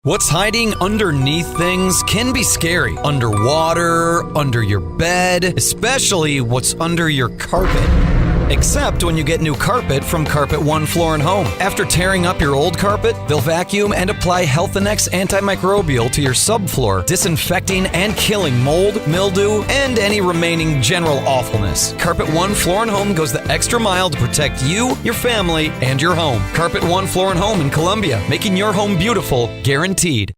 What's hiding underneath things can be scary. Underwater, under your bed, especially what's under your carpet. Except when you get new carpet from Carpet One Floor & Home. After tearing up your old carpet, they'll vacuum and apply Health Annex antimicrobial to your subfloor, disinfecting and killing mold, mildew, and any remaining general awfulness. Carpet One Floor & Home goes the extra mile to protect you, your family, and your home. Carpet One Floor & Home in Columbia, making your home beautiful, guaranteed.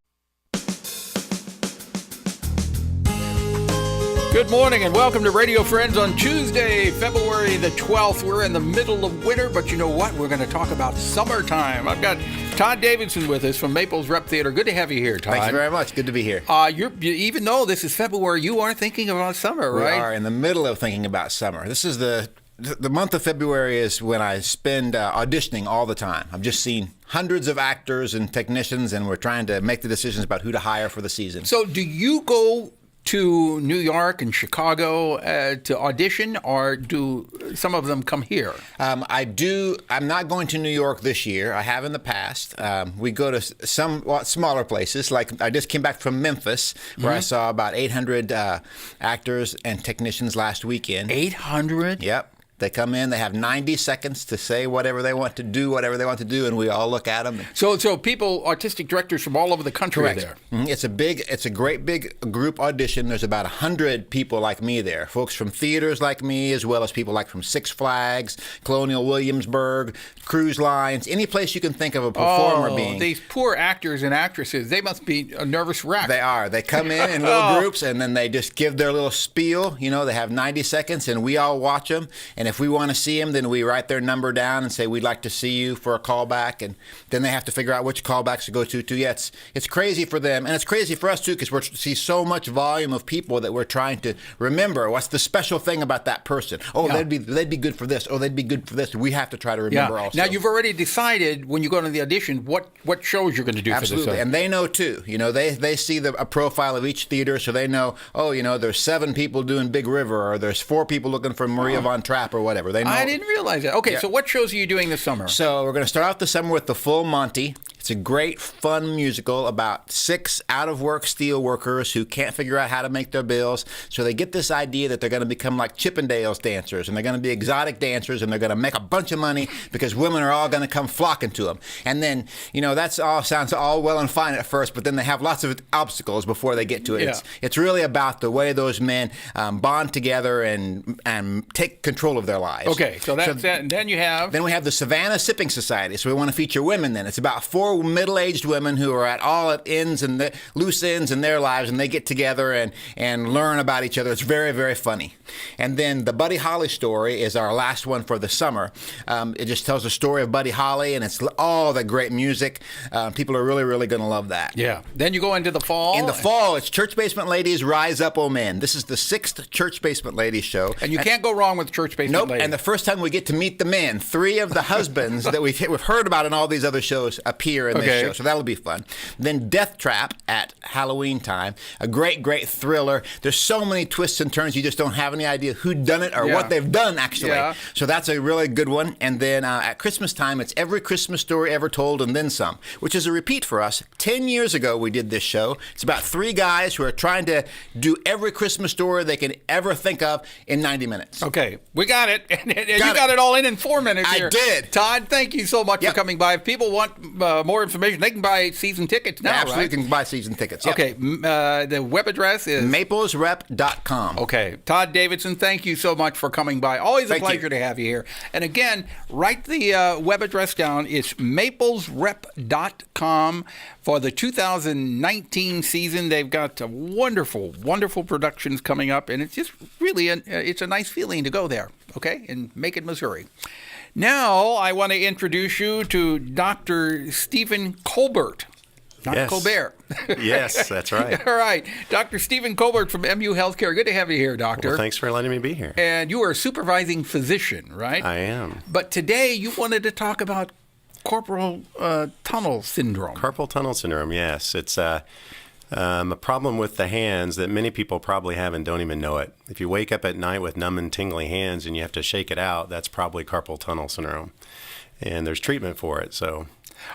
Good morning and welcome to Radio Friends on Tuesday, February the 12th. We're in the middle of winter, but you know what? We're going to talk about summertime. I've got TODD Davison with us from Maples Rep Theater. Good to have you here, Todd. Thanks very much. Good to be here. Even though this is February, you are thinking about summer, right? We are in the middle of thinking about summer. This is the month of February is when I spend auditioning all the time. I've just seen hundreds of actors and technicians, and we're trying to make the decisions about who to hire for the season. So do you go to New York and Chicago to audition, or do some of them come here? I do. I'm not going to New York this year. I have in the past. We go to somewhat smaller places. Like I just came back from Memphis, where I saw about 800 actors and technicians last weekend. 800? Yep. They come in, they have 90 seconds to say whatever they want to do, and we all look at them. So people, artistic directors from all over the country are there. Mm-hmm. It's a great big group audition. There's about 100 people like me there. Folks from theaters like me, as well as people like from Six Flags, Colonial Williamsburg, cruise lines, any place you can think of a performer being. These poor actors and actresses, they must be a nervous wreck. They are. They come in little groups, and then they just give their little spiel. You know, they have 90 seconds, and we all watch them. And if we want to see them, then we write their number down and say, we'd like to see you for a callback. And then they have to figure out which callbacks to go to. Yeah, it's crazy for them. And it's crazy for us, too, because we see so much volume of people that we're trying to remember. What's the special thing about that person? Oh, they'd be good for this. Oh, they'd be good for this. We have to try to remember also. Now, you've already decided when you go to the audition what shows you're going to do for this. Absolutely. And they know, too. You know, they see a profile of each theater, so they know, there's 7 people doing Big River, or there's 4 people looking for Maria Von Trapp, or whatever. They know. I didn't realize that. Okay, So what shows are you doing this summer? So we're going to start out the summer with the full Monty. It's a great, fun musical about 6 out-of-work steel workers who can't figure out how to make their bills. So they get this idea that they're going to become like Chippendales dancers, and they're going to be exotic dancers, and they're going to make a bunch of money because women are all going to come flocking to them. And then, that's all sounds all well and fine at first, but then they have lots of obstacles before they get to it. Yeah. It's really about the way those men bond together and take control of their lives. Okay, so that's that. And then you have... Then we have the Savannah Sipping Society. So we want to feature women then. It's about 4 middle-aged women who are at loose ends in their lives, and they get together and learn about each other. It's very, very funny. And then the Buddy Holly story is our last one for the summer. It just tells the story of Buddy Holly, and it's all the great music. People are really, really going to love that. Yeah. Then you go into the fall. In the fall, it's Church Basement Ladies Rise Up, O Men. This is the 6th Church Basement Ladies show. And you can't go wrong with Church Basement Ladies. And the first time we get to meet the men, 3 of the husbands that we've heard about in all these other shows appear in this show. So that'll be fun. Then Death Trap at Halloween time. A great, great thriller. There's so many twists and turns, you just don't have any idea who done it or what they've done, actually. Yeah. So that's a really good one. And then at Christmas time, it's Every Christmas Story Ever Told and Then Some, which is a repeat for us. 10 years ago, we did this show. It's about 3 guys who are trying to do every Christmas story they can ever think of in 90 minutes. Okay, we got it. And you got it all in 4 minutes here. I did. Todd, thank you so much for coming by. If people want more information, they can buy season tickets now, absolutely, right? can buy season tickets. Yep. Okay, the web address is? maplesrep.com. Okay, TODD Davison, thank you so much for coming by. Always a pleasure to have you here. And again, write the web address down. It's maplesrep.com. For the 2019 season, they've got wonderful, wonderful productions coming up, and it's just really it's a nice feeling to go there, okay, in Macon, Missouri. Now, I want to introduce you to Dr. Stephen Colbert. Not Colbert. Yes, that's right. All right. Dr. Stephen Colbert from MU Healthcare. Good to have you here, Doctor. Well, thanks for letting me be here. And you are a supervising physician, right? I am. But today you wanted to talk about carpal tunnel syndrome. Carpal tunnel syndrome, yes. It's a problem with the hands that many people probably have and don't even know it. If you wake up at night with numb and tingly hands and you have to shake it out, that's probably carpal tunnel syndrome. And there's treatment for it. So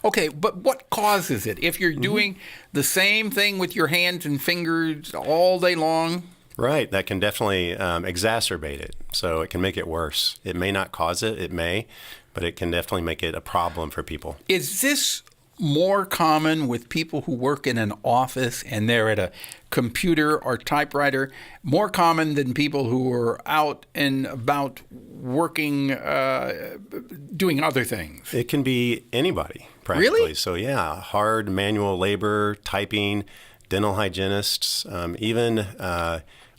Okay, but what causes it? If you're doing the same thing with your hands and fingers all day long? Right, that can definitely exacerbate it. So it can make it worse. It may not cause it, it may, but it can definitely make it a problem for people. Is this more common with people who work in an office and they're at a computer or typewriter, more common than people who are out and about working, doing other things? It can be anybody, practically. Really? So yeah, hard manual labor, typing, dental hygienists, even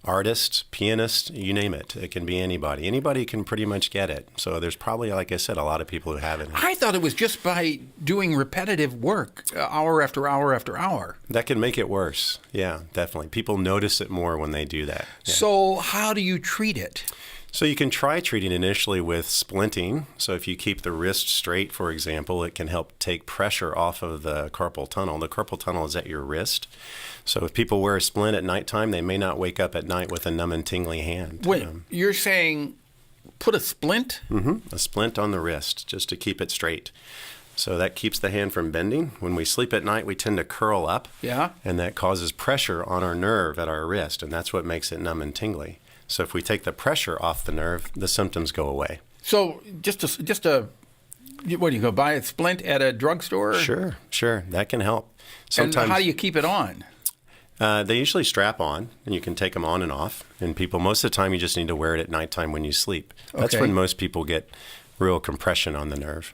artists, pianists, you name it. It can be anybody. Anybody can pretty much get it. So there's probably, like I said, a lot of people who have it. I thought it was just by doing repetitive work, hour after hour after hour. That can make it worse. Yeah, definitely. People notice it more when they do that. Yeah. So how do you treat it? So you can try treating initially with splinting. So if you keep the wrist straight, for example, it can help take pressure off of the carpal tunnel. The carpal tunnel is at your wrist. So if people wear a splint at nighttime, they may not wake up at night with a numb and tingly hand. Wait, you're saying put a splint? A splint on the wrist just to keep it straight. So that keeps the hand from bending. When we sleep at night, we tend to curl up. Yeah. And that causes pressure on our nerve at our wrist, and that's what makes it numb and tingly. So if we take the pressure off the nerve, the symptoms go away. So what do you go buy a splint at a drugstore? Sure. That can help. And how do you keep it on? They usually strap on, and you can take them on and off. And most of the time, you just need to wear it at nighttime when you sleep. That's when most people get real compression on the nerve.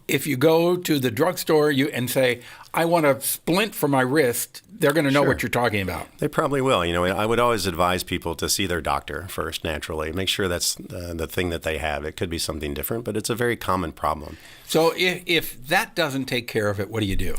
If you go to the drugstore and say, I want a splint for my wrist, they're going to know what you're talking about. They probably will. I would always advise people to see their doctor first, naturally. Make sure that's the thing that they have. It could be something different, but it's a very common problem. So if that doesn't take care of it, what do you do?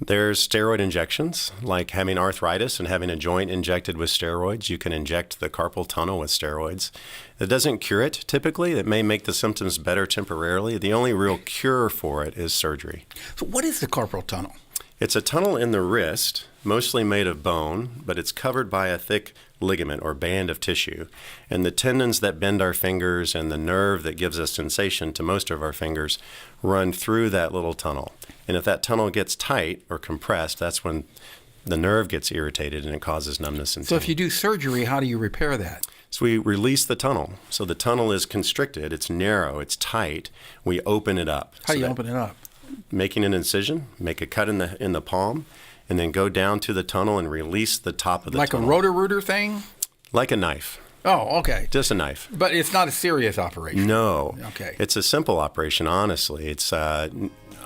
There's steroid injections, like having arthritis and having a joint injected with steroids. You can inject the carpal tunnel with steroids. It doesn't cure it typically. It may make the symptoms better temporarily. The only real cure for it is surgery. So what is the carpal tunnel? It's a tunnel in the wrist, mostly made of bone, but it's covered by a thick ligament or band of tissue. And the tendons that bend our fingers and the nerve that gives us sensation to most of our fingers run through that little tunnel. And if that tunnel gets tight or compressed, that's when the nerve gets irritated and it causes numbness and So if you do surgery, how do you repair that? So we release the tunnel. So the tunnel is constricted, it's narrow, it's tight. We open it up. How do you open it up? Making an incision, make a cut in the palm, and then go down to the tunnel and release the top of the tunnel. Like a rotor-rooter thing? Like a knife. Oh, okay. Just a knife. But it's not a serious operation? No. Okay. It's a simple operation, honestly. It's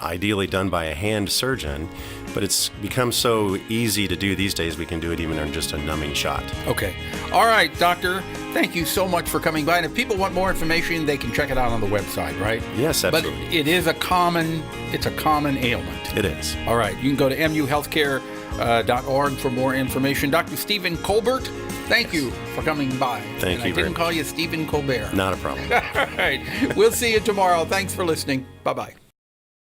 ideally done by a hand surgeon, but it's become so easy to do these days, we can do it even in just a numbing shot. Okay. All right, doctor. Thank you so much for coming by. And if people want more information, they can check it out on the website, right? Yes, absolutely. But it is a common ailment. It is. All right. You can go to muhealthcare.org for more information. Dr. Stephen Colbert, thank you for coming by. Thank you I didn't call you Stephen Colbert. Not a problem. All right. We'll see you tomorrow. Thanks for listening. Bye-bye.